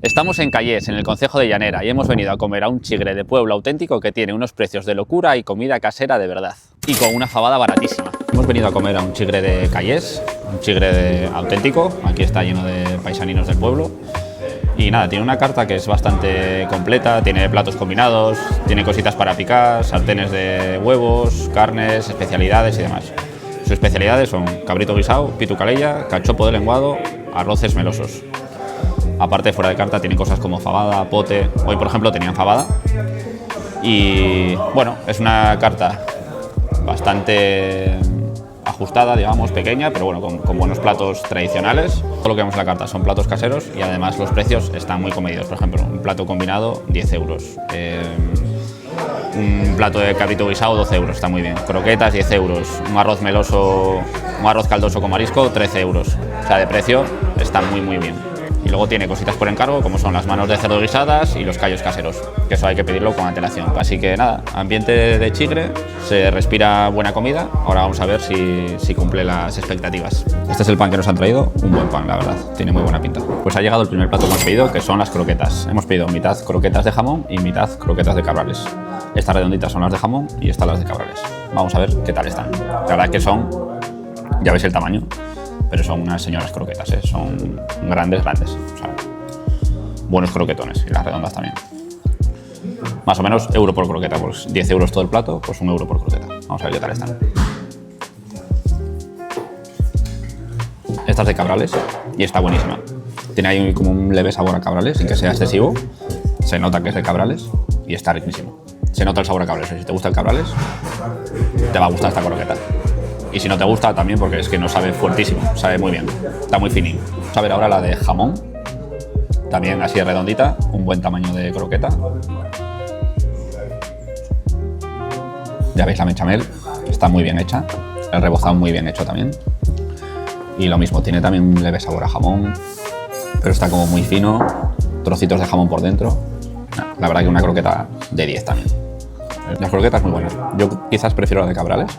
Estamos en Calles, en el concejo de Llanera, y hemos venido a comer a un chigre de pueblo auténtico que tiene unos precios de locura y comida casera de verdad. Y con una fabada baratísima. Hemos venido a comer a un chigre de Calles, un chigre auténtico. Aquí está lleno de paisaninos del pueblo. Y nada, tiene una carta que es bastante completa, tiene platos combinados, tiene cositas para picar, sartenes de huevos, carnes, especialidades y demás. Sus especialidades son cabrito guisado, pitu calella, cachopo de lenguado, arroces melosos. Aparte, fuera de carta, tiene cosas como fabada, pote. Hoy, por ejemplo, tenían fabada. Y bueno, es una carta bastante ajustada, digamos, pequeña, pero bueno, con buenos platos tradicionales. Todo lo que vemos en la carta son platos caseros y además los precios están muy comedidos. Por ejemplo, un plato combinado, 10 euros. Un plato de cabrito guisado, 12 euros, está muy bien. Croquetas, 10 euros. Un arroz meloso, un arroz caldoso con marisco, 13 euros. O sea, de precio está muy bien. Y luego tiene cositas por encargo, como son las manos de cerdo guisadas y los callos caseros, que eso hay que pedirlo con antelación. Así que nada, ambiente de chigre, se respira buena comida. Ahora vamos a ver si cumple las expectativas. Este es el pan que nos han traído, un buen pan, la verdad, tiene muy buena pinta. Pues ha llegado el primer plato que hemos pedido, que son las croquetas. Hemos pedido mitad croquetas de jamón y mitad croquetas de cabrales. Estas redonditas son las de jamón y estas las de cabrales. Vamos a ver qué tal están. La verdad es que son, ya veis el tamaño, pero son unas señoras croquetas, ¿eh? Son grandes, o sea, buenos croquetones, y las redondas también. Más o menos euro por croqueta, pues 10 euros todo el plato, pues 1 euro por croqueta. Vamos a ver qué tal están. Esta es de cabrales y está buenísima. Tiene ahí como un leve sabor a cabrales, sin que sea excesivo. Se nota que es de cabrales y está riquísimo. Se nota el sabor a cabrales. Si te gusta el cabrales, te va a gustar esta croqueta. Y si no te gusta, también, porque es que no sabe fuertísimo, sabe muy bien, está muy finín. Vamos a ver ahora la de jamón, también así redondita, un buen tamaño de croqueta. Ya veis la bechamel, está muy bien hecha, el rebozado muy bien hecho también. Y lo mismo, tiene también un leve sabor a jamón, pero está como muy fino, trocitos de jamón por dentro. La verdad que una croqueta de 10 también. Las croquetas muy buenas, yo quizás prefiero la de cabrales.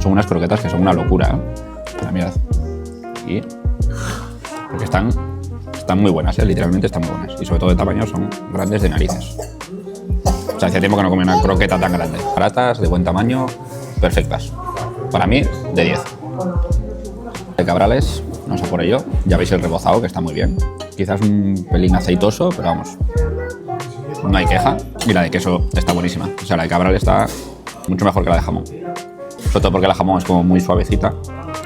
Son unas croquetas que son una locura, ¿eh? Pero mirad. Y porque están muy buenas, ¿eh? Literalmente están muy buenas. Y sobre todo de tamaño son grandes de narices. O sea, hacía tiempo que no comía una croqueta tan grande. Baratas, de buen tamaño, perfectas. Para mí, de 10. De cabrales, no sé por ello. Ya veis el rebozado, que está muy bien. Quizás un pelín aceitoso, pero vamos, no hay queja. Y la de queso está buenísima. O sea, la de cabral está mucho mejor que la de jamón. Sobre todo porque la jamón es como muy suavecita,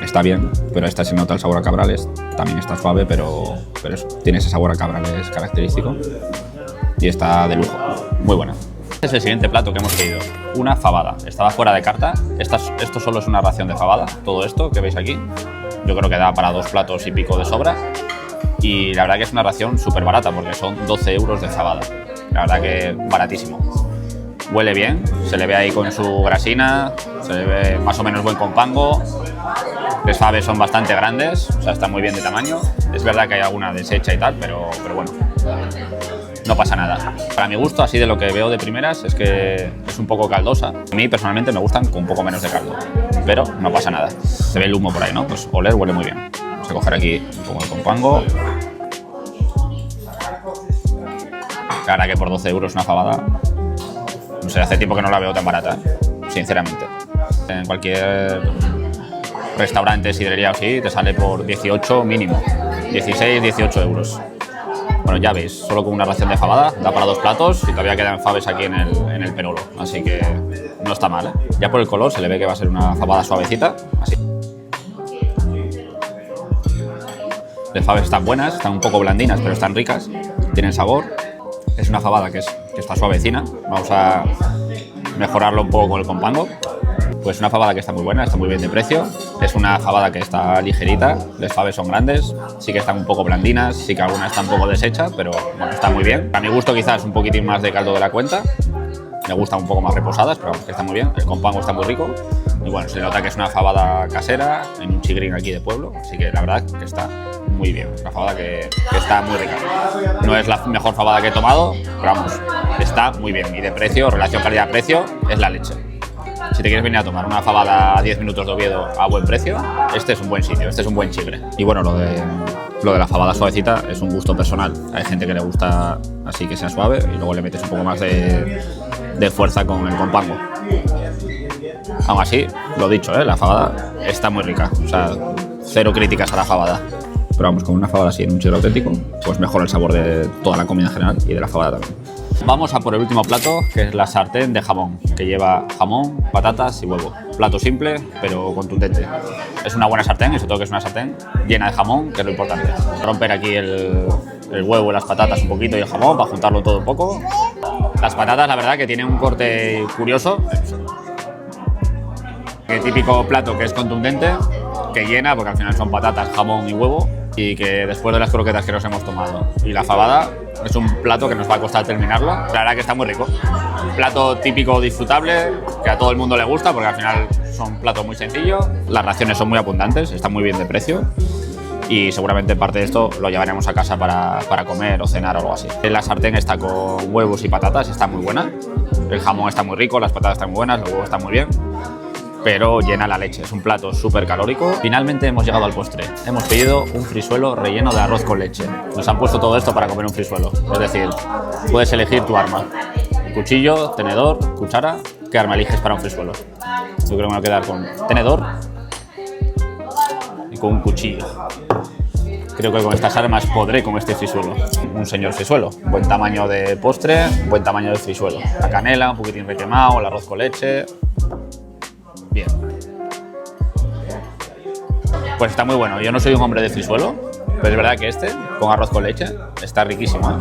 está bien, pero esta se nota el sabor a cabrales, también está suave, pero eso, tiene ese sabor a cabrales característico y está de lujo, muy buena. Este es el siguiente plato que hemos pedido, una fabada. Estaba fuera de carta, esto solo es una ración de fabada, todo esto que veis aquí, yo creo que da para 2 platos y pico de sobra y la verdad que es una ración súper barata porque son 12 euros de fabada, la verdad que baratísimo. Huele bien, se le ve ahí con su grasina, se le ve más o menos buen compango. Las faves son bastante grandes, o sea, están muy bien de tamaño. Es verdad que hay alguna deshecha y tal, pero bueno, no pasa nada. Para mi gusto, así de lo que veo de primeras, es que es un poco caldosa. A mí personalmente me gustan con un poco menos de caldo, pero no pasa nada. Se ve el humo por ahí, ¿no? Pues oler huele muy bien. Vamos a coger aquí un poco de compango. La verdad que por 12 euros una fabada, no sé, hace tiempo que no la veo tan barata, sinceramente. En cualquier restaurante, sidrería o así, te sale por 18 mínimo, 16, 18 euros. Bueno, ya veis, solo con una ración de fabada da para 2 platos y todavía quedan faves aquí en el perolo, así que no está mal, ¿eh? Ya por el color se le ve que va a ser una fabada suavecita, así. Las faves están buenas, están un poco blandinas, pero están ricas, tienen sabor. Es una fabada que está suavecina. Vamos a mejorarlo un poco con el compango. Pues una fabada que está muy buena, está muy bien de precio. Es una fabada que está ligerita, las faves son grandes, sí que están un poco blandinas, sí que alguna está un poco deshecha, pero bueno, está muy bien. A mi gusto quizás un poquitín más de caldo de la cuenta. Me gustan un poco más reposadas, pero vamos, que está muy bien. El compango está muy rico. Y bueno, se nota que es una fabada casera en un chigrín aquí de pueblo, así que la verdad que está muy bien. Es una fabada que está muy rica. No es la mejor fabada que he tomado, pero vamos, está muy bien. Y de precio, relación calidad-precio, es la leche. Si te quieres venir a tomar una fabada a 10 minutos de Oviedo a buen precio, este es un buen sitio, este es un buen chigre. Y bueno, lo Lo de la fabada suavecita es un gusto personal. Hay gente que le gusta así que sea suave y luego le metes un poco más de fuerza con el compango. Aún así, lo dicho, la fabada está muy rica. O sea, cero críticas a la fabada. Pero vamos, con una fabada así en un chigre auténtico, pues mejora el sabor de toda la comida en general y de la fabada también. Vamos a por el último plato, que es la sartén de jamón, que lleva jamón, patatas y huevo. Plato simple, pero contundente. Es una buena sartén, y sobre todo que es una sartén llena de jamón, que es lo importante. Romper aquí el huevo y las patatas un poquito y el jamón para juntarlo todo un poco. Las patatas, la verdad, que tienen un corte curioso. El típico plato que es contundente, que llena, porque al final son patatas, jamón y huevo, y que después de las croquetas que nos hemos tomado y la fabada, es un plato que nos va a costar terminarlo. La verdad que está muy rico. Un plato típico disfrutable, que a todo el mundo le gusta, porque al final son platos muy sencillos. Las raciones son muy abundantes, están muy bien de precio. Y seguramente parte de esto lo llevaremos a casa para comer o cenar o algo así. La sartén está con huevos y patatas, está muy buena. El jamón está muy rico, las patatas están muy buenas, los huevos están muy bien. Pero llena la leche, es un plato súper calórico. Finalmente hemos llegado al postre. Hemos pedido un frisuelo relleno de arroz con leche. Nos han puesto todo esto para comer un frisuelo. Es decir, puedes elegir tu arma. Cuchillo, tenedor, cuchara. ¿Qué arma eliges para un frisuelo? Yo creo que me voy a quedar con tenedor y con un cuchillo. Creo que con estas armas podré con este frisuelo. Un señor frisuelo. Buen tamaño de postre, buen tamaño de frisuelo. La canela, un poquitín requemado, el arroz con leche. Bien. Pues está muy bueno. Yo no soy un hombre de frisuelo, pero es verdad que este, con arroz con leche, está riquísimo, ¿eh?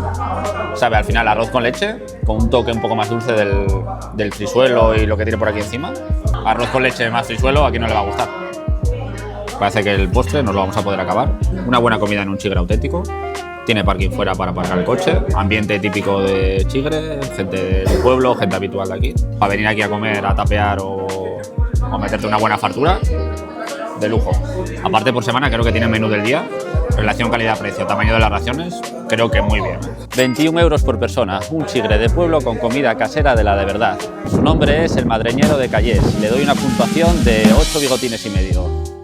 Sabe al final arroz con leche, con un toque un poco más dulce del frisuelo y lo que tiene por aquí encima. Arroz con leche más frisuelo, aquí no le va a gustar. Parece que el postre nos lo vamos a poder acabar. Una buena comida en un Chigre auténtico. Tiene parking fuera para aparcar el coche. Ambiente típico de Chigre, gente del pueblo, gente habitual de aquí. Para venir aquí a comer, a tapear o meterte una buena fartura, de lujo. Aparte, por semana creo que tiene menú del día, relación calidad-precio, tamaño de las raciones, creo que muy bien. 21 euros por persona, un Chigre de pueblo con comida casera de la de verdad. Su nombre es El Madreñero de Callés. Le doy una puntuación de 8 bigotines y medio.